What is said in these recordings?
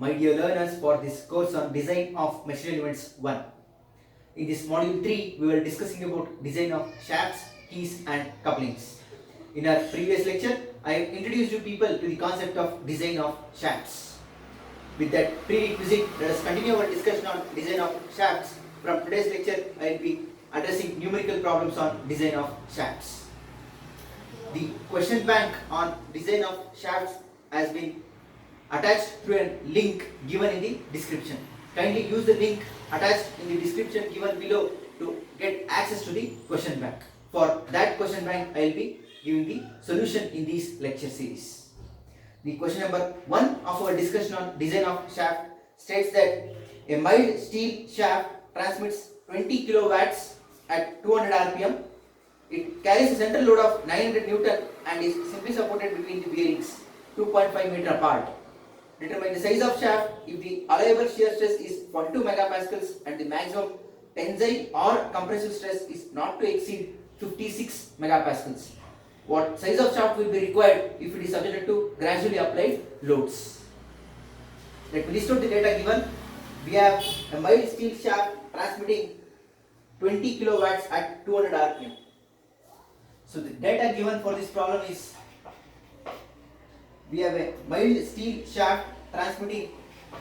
my dear learners, for this course on Design of Machinery Elements 1. In this module 3, we were discussing about design of shafts, keys and couplings. In our previous lecture, I have introduced you people to the concept of design of shafts. With that prerequisite, let us continue our discussion on design of shafts. From today's lecture, I will be addressing numerical problems on design of shafts. The question bank on design of shafts has been attached through a link given in the description. Kindly use the link attached in the description given below to get access to the question bank. For that question bank, I will be giving the solution in this lecture series. The question number 1 of our discussion on design of shaft states that a mild steel shaft transmits 20 kilowatts at 200 rpm. It carries a central load of 900 Newton and is simply supported between the bearings 2.5 meter apart. Determine the size of shaft if the allowable shear stress is 42 megapascals and the maximum tensile or compressive stress is not to exceed 56 megapascals. What size of shaft will be required if it is subjected to gradually applied loads? Let me list out the data given. We have a mild steel shaft transmitting 20 kilowatts at 200 rpm. So the data given for this problem is, we have a mild steel shaft transmitting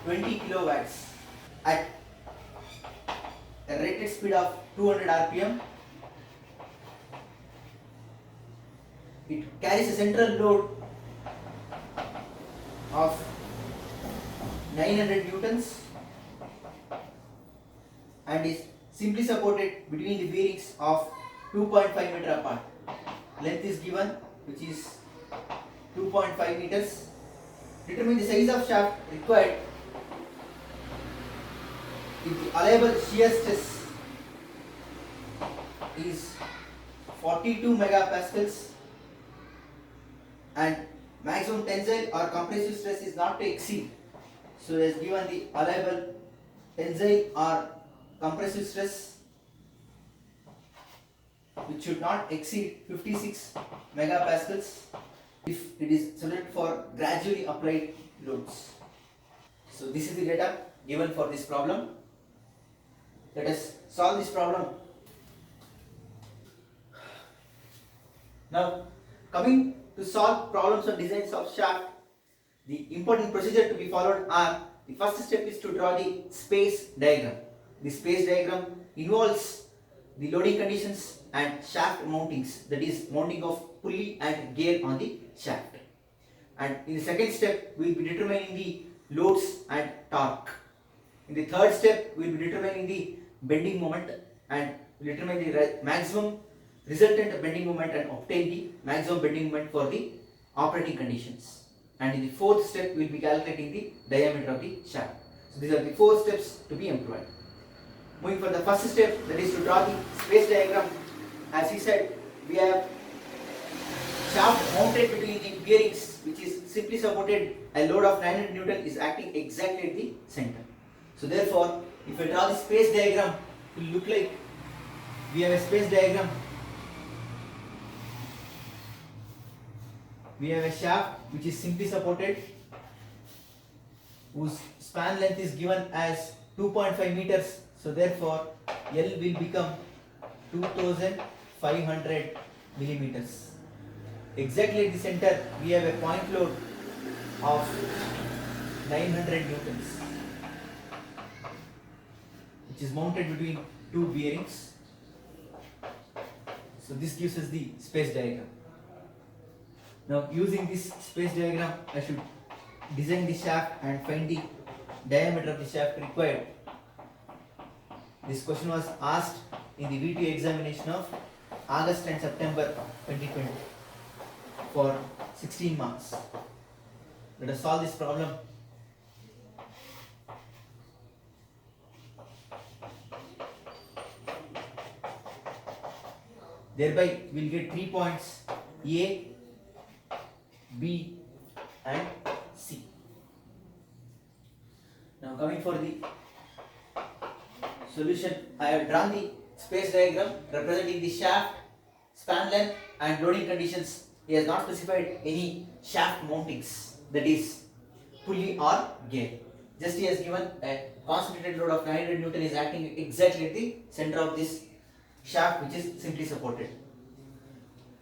20 kilowatts at a rated speed of 200 rpm. It carries a central load of 900 newtons and is simply supported between the bearings of 2.5 meter apart. Length is given, which is 2.5 meters. Determine the size of shaft required if the allowable shear stress is 42 megapascals and maximum tensile or compressive stress is not to exceed. So as given the allowable tensile or compressive stress, which should not exceed 56 megapascals if it is subject for gradually applied loads. So this is the data given for this problem. Let us solve this problem. Now, coming to solve problems on designs of shaft, the important procedure to be followed are: the first step is to draw the space diagram. The space diagram involves the loading conditions and shaft mountings, that is mounting of pulley and gear on the shaft. And in the second step, we will be determining the loads and torque. In the third step, we will be determining the bending moment and determine the maximum resultant bending moment and obtain the maximum bending moment for the operating conditions. And in the fourth step, we will be calculating the diameter of the shaft. So these are the 4 steps to be employed. Moving for the first step, that is to draw the space diagram. As he said, we have shaft mounted between the bearings, which is simply supported. A load of 900 Newton is acting exactly at the center. So therefore, if I draw the space diagram, it will look like we have a space diagram. We have a shaft which is simply supported, whose span length is given as 2.5 meters. So therefore, L will become 2500 millimeters. Exactly at the center, we have a point load of 900 newtons, which is mounted between 2 bearings. So this gives us the space diagram. Now, using this space diagram, I should design the shaft and find the diameter of the shaft required. This question was asked in the V2 examination of August and September 2020 for 16 marks. Let us solve this problem. Thereby, we will get 3 points: A, B and C. Now coming for the solution, I have drawn the space diagram representing the shaft, span length and loading conditions. He has not specified any shaft mountings, that is pulley or gear. Just he has given a concentrated load of 900 Newton is acting exactly at the center of this shaft which is simply supported.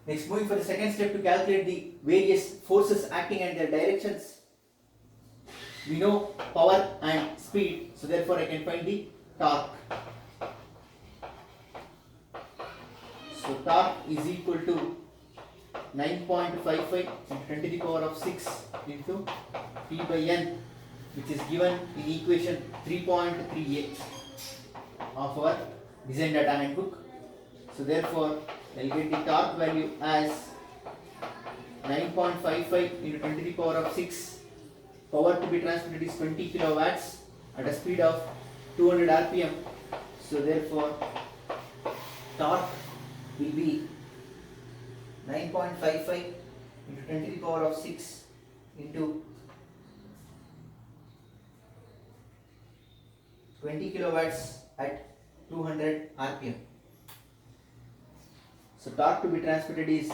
Next, moving for the second step to calculate the various forces acting and their directions. We know power and speed, so therefore I can find the torque. So torque is equal to 9.55 into 10 to the power of 6 into P by N, which is given in equation 3.38 of our design data handbook. So therefore I will get the torque value as 9.55 into 10 to the power of 6. Power to be transmitted is 20 kilowatts at a speed of 200 rpm. So therefore torque will be 9.55 into 10 to the power of 6 into 20 kilowatts at 200 rpm. So torque to be transmitted is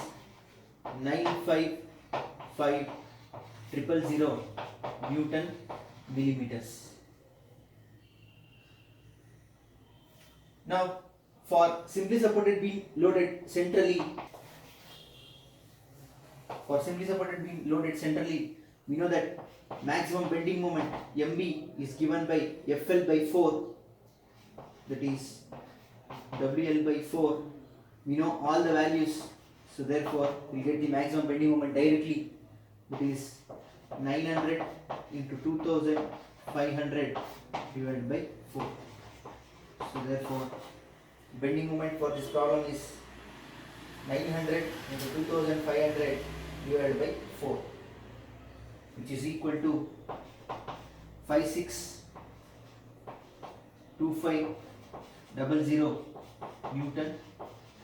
955,000 Newton millimeters. Now, for simply supported beam loaded centrally, we know that maximum bending moment MB is given by FL by 4, that is WL by 4. We know all the values, so therefore we get the maximum bending moment directly, that is 900 into 2500 divided by 4. So therefore bending moment for this problem is 900 into 2500 divided by 4, which is equal to 562500 Newton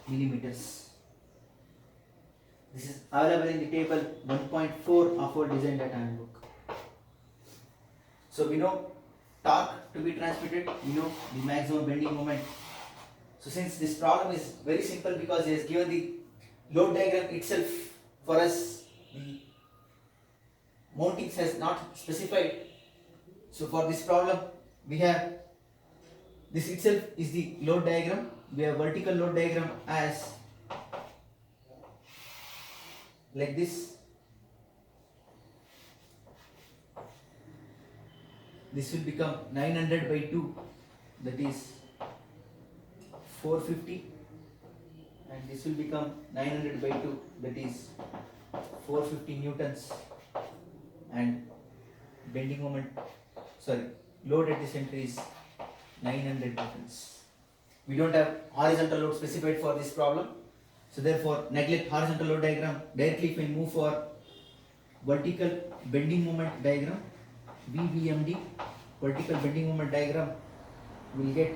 millimeters. This is available in the table 1.4 of our design data handbook. So we know torque to be transmitted, we know the maximum bending moment. So since this problem is very simple because he has given the load diagram itself for us, the mountings has not specified. So for this problem we have, this itself is the load diagram. We have vertical load diagram as like this. This will become 900 by 2, that is 450, and this will become 900 by 2, that is 450 newtons, and bending moment, load at the center is 900 newtons. We don't have horizontal load specified for this problem, so therefore neglect horizontal load diagram. Directly if we move for vertical bending moment diagram, VBMD, vertical bending moment diagram, we will get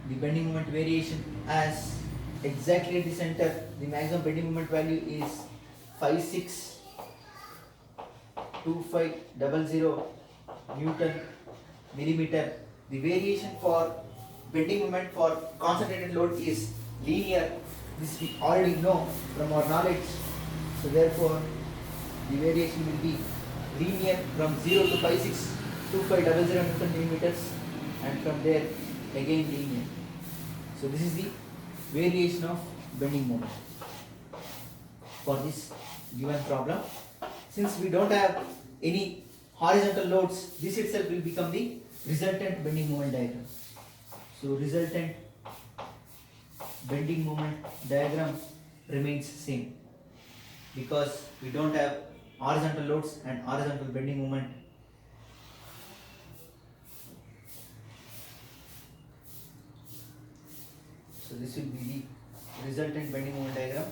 the bending moment variation as exactly at the center. The maximum bending moment value is 562500 Newton millimeter. The variation for bending moment for concentrated load is linear. This we already know from our knowledge. So therefore, the variation will be linear from 0 to 562500 Newton millimeters, and from there again linear. So this is the variation of bending moment for this given problem. Since we don't have any horizontal loads, this itself will become the resultant bending moment diagram. So resultant bending moment diagram remains same because we don't have horizontal loads and horizontal bending moment. So this will be the resultant bending moment diagram,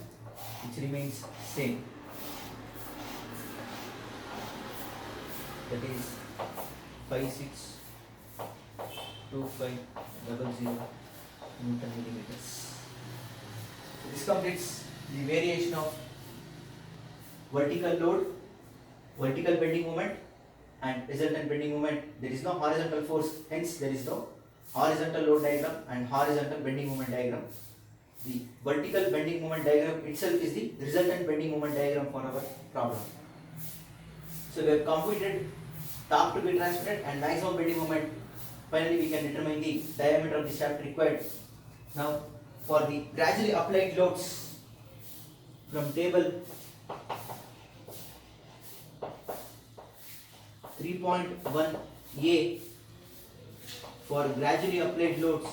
which remains same. That is 562500 Newton millimeters. So this completes the variation of vertical load, vertical bending moment, and resultant bending moment. There is no horizontal force, hence there is no horizontal load diagram and horizontal bending moment diagram. The vertical bending moment diagram itself is the resultant bending moment diagram for our problem. So we have computed torque to be transmitted and maximum bending moment. Finally, we can determine the diameter of the shaft required. Now, for the gradually applied loads from table 3.1a, for gradually applied loads,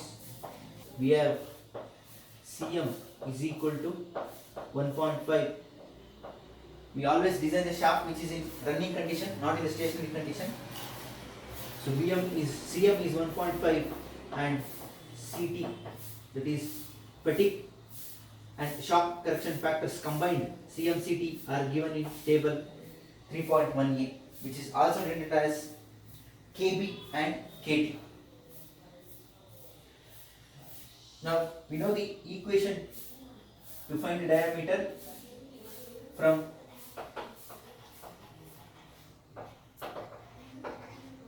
we have Cm is equal to 1.5. We always design the shaft which is in running condition, not in the stationary condition. So Cm is 1.5 and Ct, that is fatigue and shock correction factors combined, CMCT, are given in table 3.1a, which is also written as Kb and Kt. Now we know the equation to find the diameter from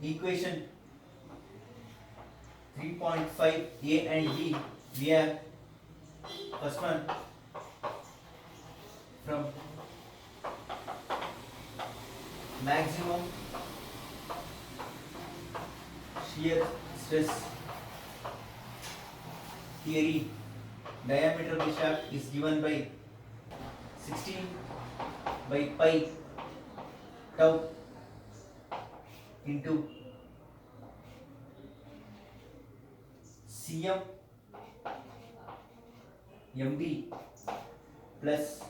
equation 3.5a and b. We have first one from maximum shear stress theory, diameter of the shaft is given by 16 by pi tau into Cm MB plus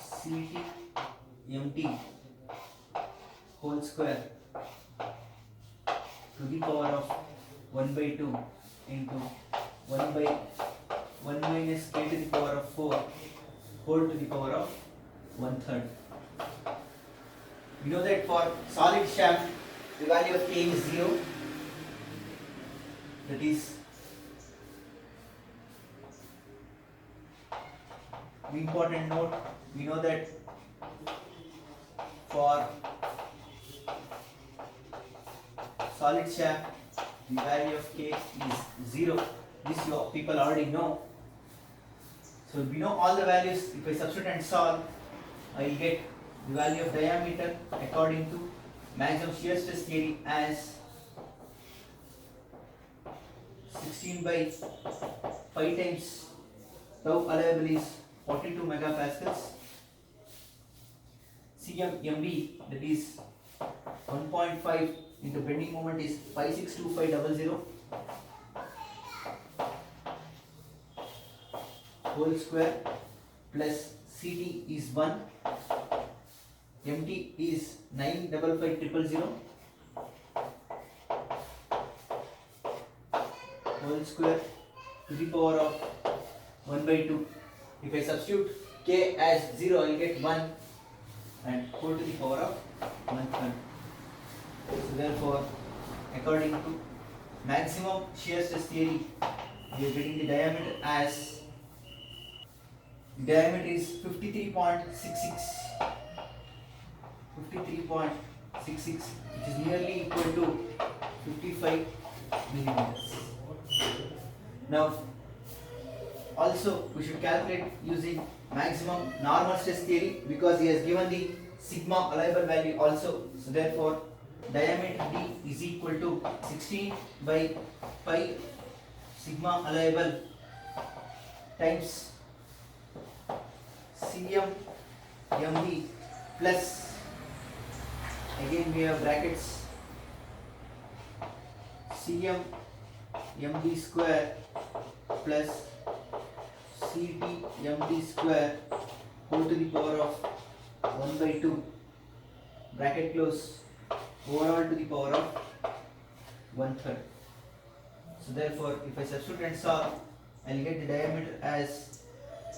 Ct MT whole square to the power of 1 by 2 into 1 by 1 minus k to the power of 4 whole to the power of 1/3. We know that for solid shaft the value of k is 0. That is the important note. We know that for solid shaft the value of k is 0. This you people already know. So we know all the values. If I substitute and solve, I will get the value of diameter according to maximum shear stress theory as 16 by 5 times tau allowable is 42 megapascals. Cm MB, that is 1.5 into bending moment is 562500 whole square plus Ct is 1, MT is 95500 whole square to the power of 1 by 2. If I substitute k as 0, I will get 1 and whole to the power of 1/3. So therefore, according to maximum shear stress theory, we are getting the diameter as the diameter is 53.66, which is nearly equal to 55 millimeters. Now, also we should calculate using maximum normal stress theory because he has given the sigma allowable value also. So therefore, diameter D is equal to 16 by pi sigma allowable times Cm MB plus, again we have brackets, Cm MB square plus Ct MT square whole to the power of 1 by 2 bracket close overall to the power of 1/3. So therefore, if I substitute and solve, I will get the diameter as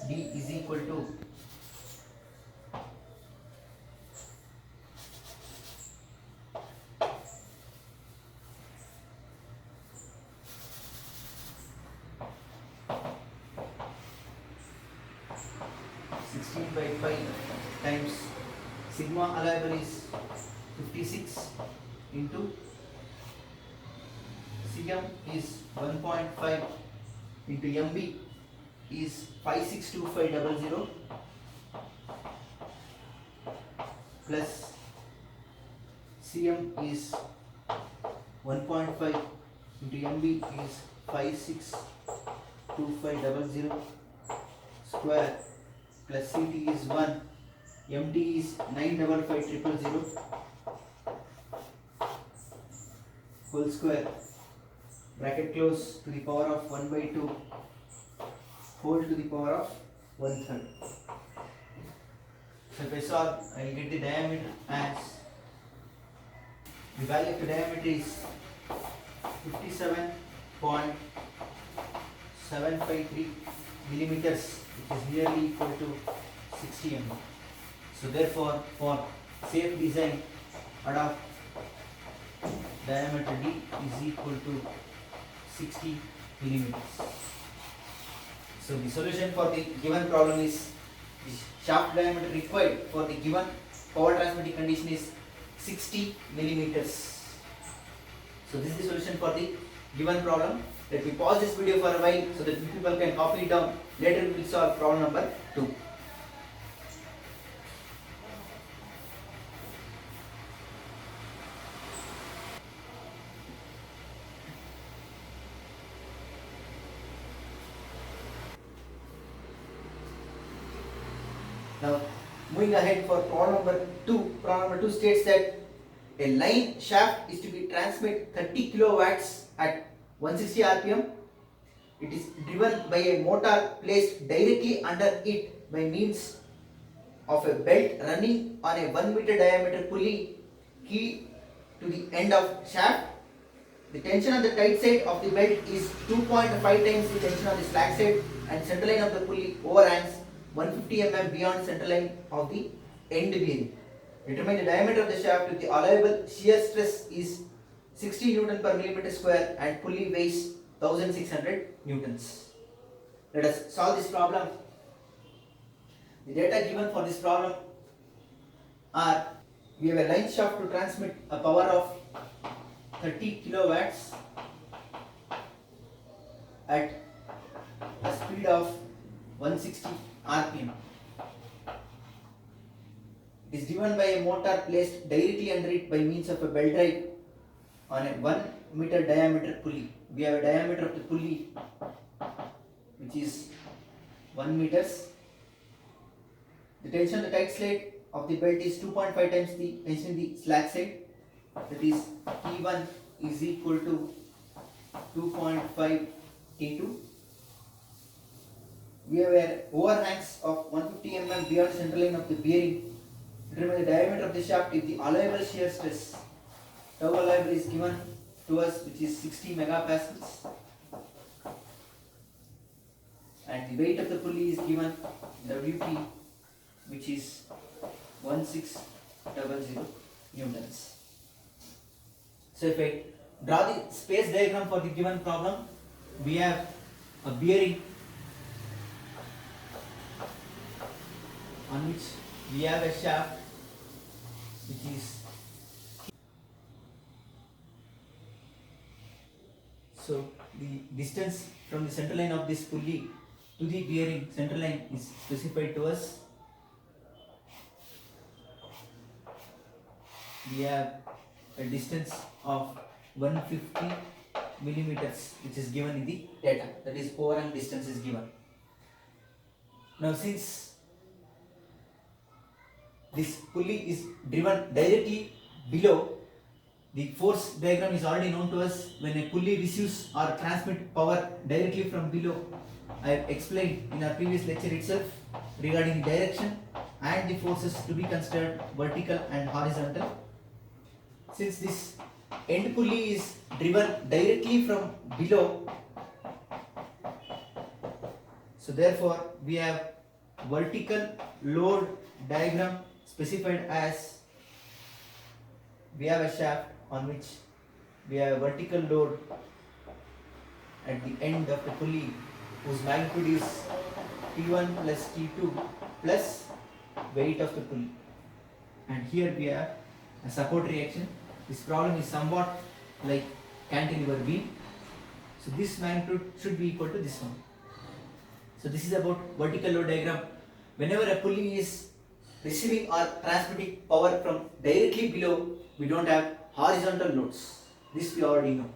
D is equal to 16 by 5 times sigma allowable is 56 into Cm is 1.5 into MB is 562500 plus CM is 1.5 into MB is 562500 square plus CT is 1, MT is 955000 whole square, bracket close, to the power of 1 by 2 whole to the power of 1/3. So if I solve, I will get the diameter as, the value of the diameter is 57.753 millimeters, which is nearly equal to 60 mm. So therefore, for safe design, adopt diameter D is equal to 60 millimeters. So the solution for the given problem is, the shaft diameter required for the given power transmitting condition is 60 millimeters. So this is the solution for the given problem. Let me pause this video for a while so that people can copy it down. Later we will solve problem number 2. Now, moving ahead for problem number 2. Problem number 2 states that a line shaft is to be transmit 30 kilowatts at 160 rpm. It is driven by a motor placed directly under it by means of a belt running on a 1 meter diameter pulley key to the end of shaft. The tension on the tight side of the belt is 2.5 times the tension on the slack side, and center line of the pulley overhangs 150 mm beyond center line of the end bearing. Determine the diameter of the shaft with the allowable shear stress is 60 Newton per millimeter square and pulley weighs 1600 newtons. Let us solve this problem. The data given for this problem are, we have a line shaft to transmit a power of 30 kilowatts at a speed of 160 rpm. It is driven by a motor placed directly under it by means of a belt drive on a 1 meter diameter pulley. We have a diameter of the pulley which is 1 meters. The tension on the tight side of the belt is 2.5 times the tension in the slack side. That is, T1 is equal to 2.5 T2. We have a overhangs of 150 mm beyond center line of the bearing. Determine the diameter of the shaft if the allowable shear stress. Tau allowable is given to us, which is 60 megapascals, and the weight of the pulley is given, Wp, which is 1600 newtons. So if I draw the space diagram for the given problem, we have a bearing on which we have a shaft which is, so the distance from the center line of this pulley to the bearing center line is specified to us. We have a distance of 150 millimeters, which is given in the data. That is, overhang distance is given. Now, since this pulley is driven directly below, the force diagram is already known to us. When a pulley receives or transmits power directly from below, I have explained in our previous lecture itself regarding the direction and the forces to be considered, vertical and horizontal. Since this end pulley is driven directly from below, so therefore we have vertical load diagram specified as, we have a shaft on which we have a vertical load at the end of the pulley whose magnitude is T1 plus T2 plus weight of the pulley, and here we have a support reaction. This problem is somewhat like cantilever beam, so this magnitude should be equal to this one. So this is about vertical load diagram. Whenever a pulley is receiving or transmitting power from directly below, we don't have horizontal loads. This we already know.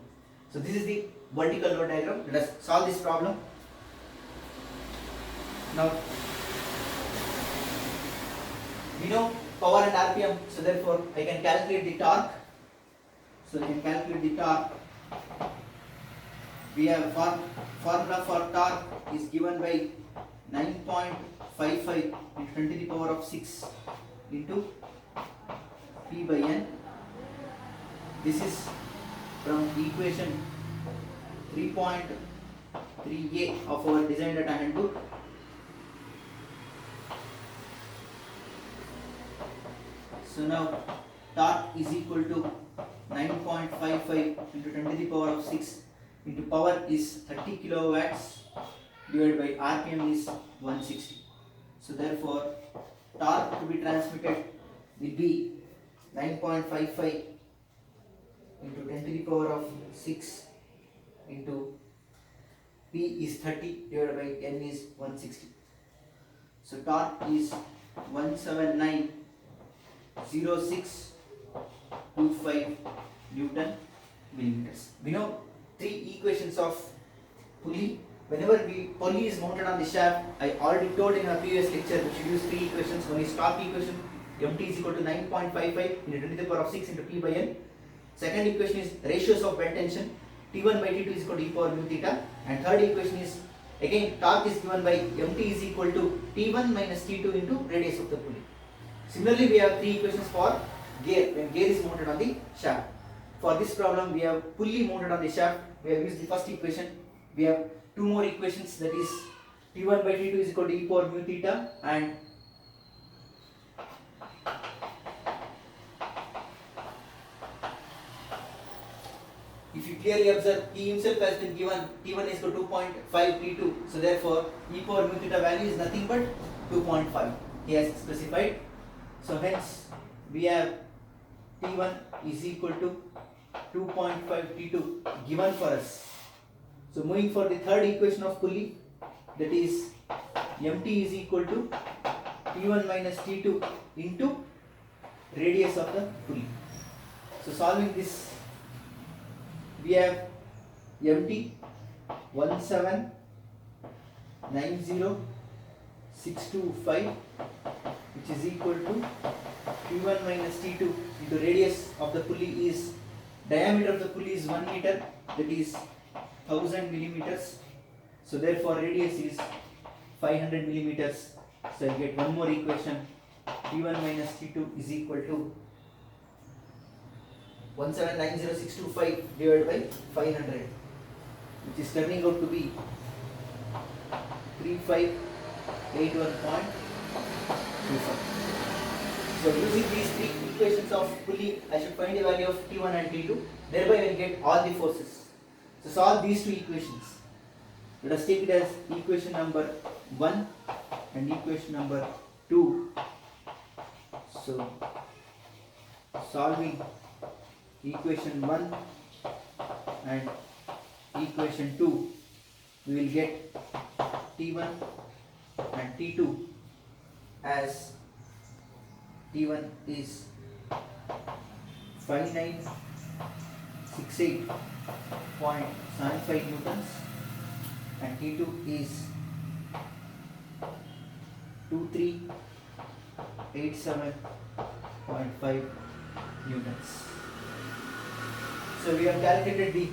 So this is the vertical load diagram. Let us solve this problem. Now we know power and RPM, so therefore I can calculate the torque. So I can calculate the torque. We have formula for torque is given by 9.55 into 10 to the power of 6 into P by N. This is from equation 3.3a of our design data handbook. So now torque is equal to 9.55 into 10 to the power of 6 into power is 30 kilowatts divided by RPM is 160. So therefore torque to be transmitted will be 9.55 into 10 to the power of 6 into P is 30 divided by N is 160. So torque is 179.0625 Newton millimeters. We know three equations of pulley. Whenever pulley is mounted on the shaft, I already told in our previous lecture we should use three equations. One is torque equation, MT is equal to 9.55 into 10 to the power of 6 into P by N. Second equation is ratios of bend tension, T1 by T2 is equal to e power mu theta. And third equation is again torque is given by MT is equal to T1 minus T2 into radius of the pulley. Similarly, we have three equations for gear when gear is mounted on the shaft. For this problem, we have pulley mounted on the shaft. We have used the first equation. We have two more equations, that is T1 by T2 is equal to e power mu theta, and if you clearly observe, he himself has been given T1 is equal to 2.5 T2. So therefore, e power mu theta value is nothing but 2.5. He has specified. So hence, we have T1 is equal to 2.5 T2 given for us. So moving for the third equation of pulley, that is MT is equal to T1 minus T2 into radius of the pulley. So solving this, we have MT 1790625, which is equal to T1 minus T2 into radius of the pulley is, diameter of the pulley is 1 meter, that is 1000 millimeters. So therefore radius is 500 millimeters. So I get one more equation, T1 minus T2 is equal to 1790625 divided by 500, which is turning out to be 3581.25. So using these three equations of pulley, I should find the value of T1 and T2. Thereby I will get all the forces. So solve these two equations. Let us take it as equation number 1 and equation number 2. So solving equation 1 and equation 2, we will get T1 and T2 as T1 is 5968.75 newtons and T2 is 2387.5 newtons. So we have calculated the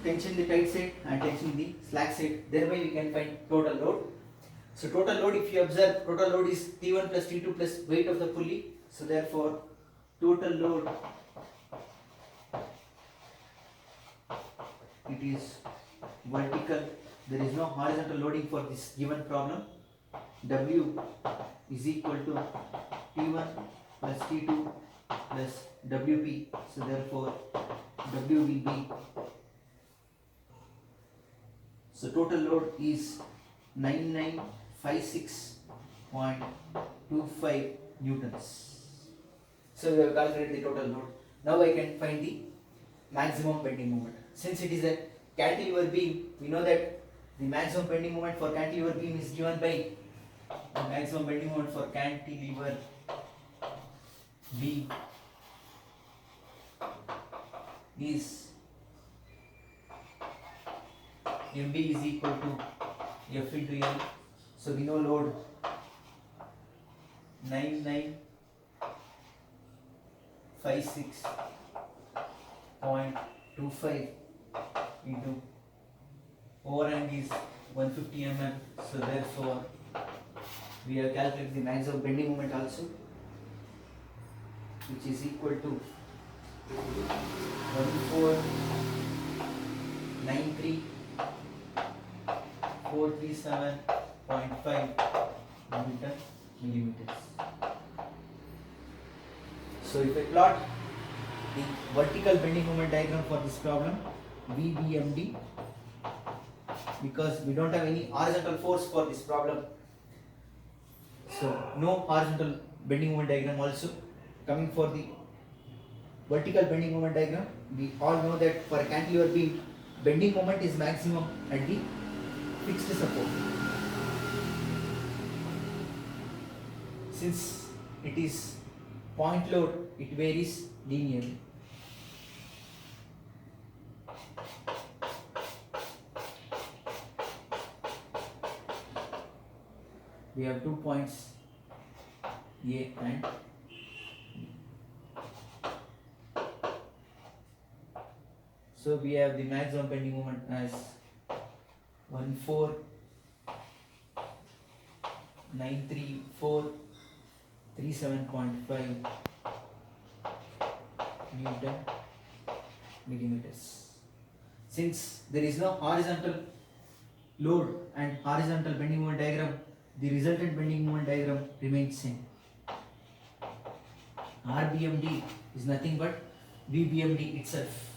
tension in the tight side and tension in the slack side. Thereby we can find total load. So total load, if you observe, total load is T1 plus T2 plus weight of the pulley. So therefore total load, it is vertical. There is no horizontal loading for this given problem. W is equal to T1 plus T2 plus WP. So therefore W will be, so total load is 9956.25 newtons. So we have calculated the total load. Now I can find the maximum bending moment. Since it is a cantilever beam, we know that The maximum bending moment for cantilever beam is given by the maximum bending moment for cantilever beam is MB is equal to F into L. So we know load 9956.25 into overhang is 150 mm. So therefore we have calculated the maximum bending moment also, which is equal to 1493437.5 Newton millimeters. So if I plot the vertical bending moment diagram for this problem, VBMD, because we don't have any horizontal force for this problem, so no horizontal bending moment diagram also. Coming for the vertical bending moment diagram, we all know that for a cantilever beam, bending moment is maximum at the fixed support. Since it is point load, it varies linearly. We have 2 points A and B. So we have the maximum bending moment as 1493437.5 Newton millimeters. Since there is no horizontal load and horizontal bending moment diagram, the resultant bending moment diagram remains same. RBMD is nothing but VBMD itself.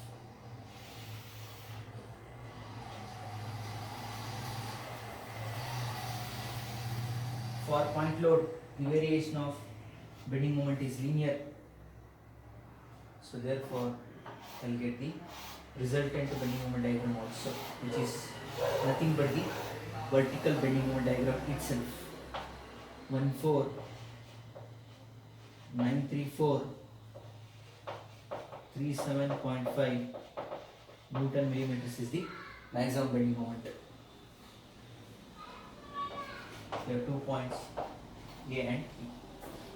For point load, the variation of bending moment is linear. So therefore, I will get the resultant bending moment diagram also, which is nothing but the vertical bending moment diagram itself. 1493437.5 Newton millimeters is the maximum bending moment. There are 2 points A and B.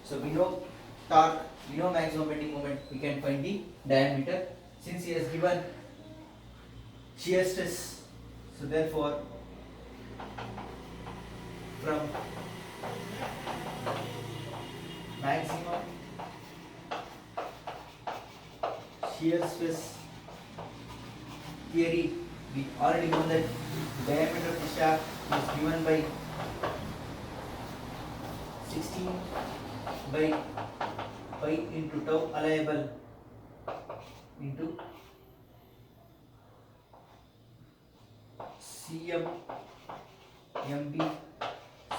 So we know torque, we know maximum bending moment, we can find the diameter. Since he has given shear stress, so therefore from maximum shear stress theory, we already know that diameter of the shaft is given by 16 by pi into tau allowable into Cm mb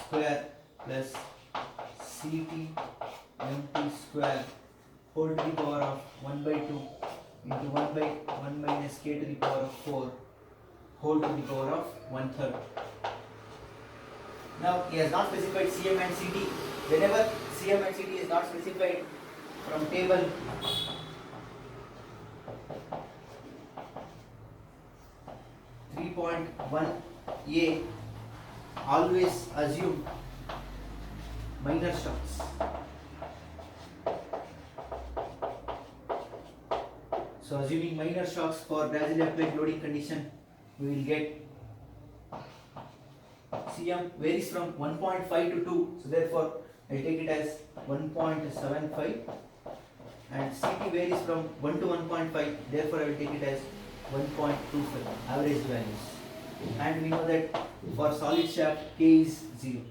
square plus Ct mt square whole to the power of 1 by 2 into 1 by 1 minus k to the power of 4 whole to the power of 1/3. Now he has not specified Cm and Ct. Whenever Cm and Ct is not specified from table, (3.1a) always assume minor shocks. So assuming minor shocks for gradually applied loading condition, we will get Cm varies from 1.5 to 2, so therefore I will take it as 1.75, and Ct varies from 1 to 1.5, therefore I will take it as 1.25 average values. And we know that for solid shaft K is 0.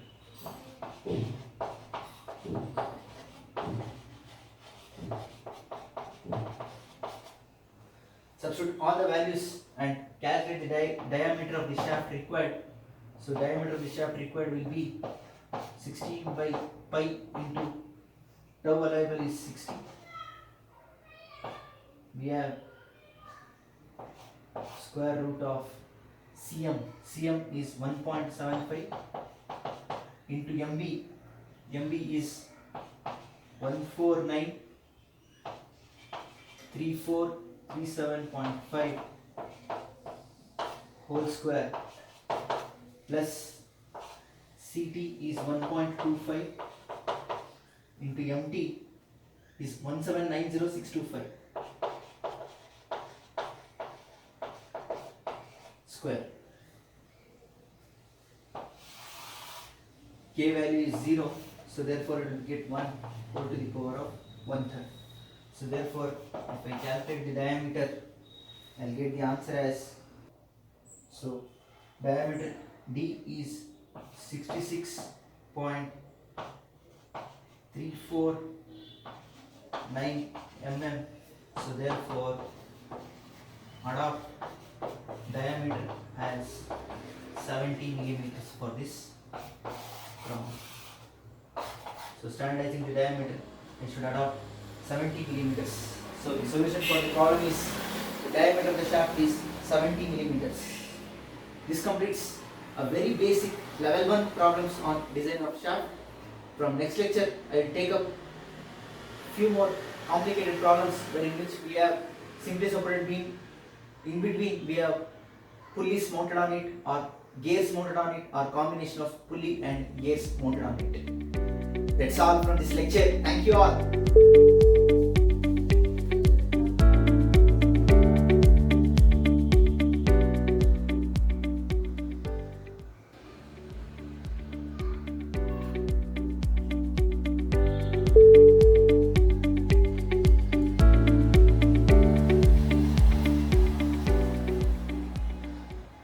Substitute all the values and calculate the diameter of the shaft required. So diameter of the shaft required will be 16 by pi into tau allowable is 60. We have square root of cm is 1.75 into mb is 1493437.5 whole square plus ct is 1.25 into mt is 1790625 square. K value is 0, so therefore it will get 1 whole to the power of 1/3. So therefore if I calculate the diameter, I will get the answer as, so diameter D is 66.349 mm. So therefore adopt diameter as 70 millimeters for this problem. So standardizing the diameter, I should adopt 70 millimeters. So the solution for the problem is the diameter of the shaft is 70 millimeters. This completes a very basic level 1 problems on design of shaft. From next lecture, I will take up few more complicated problems wherein which we have simply supported beam. In between we have pulleys mounted on it, or gears mounted on it, or combination of pulley and gears mounted on it. That's all from this lecture. Thank you all.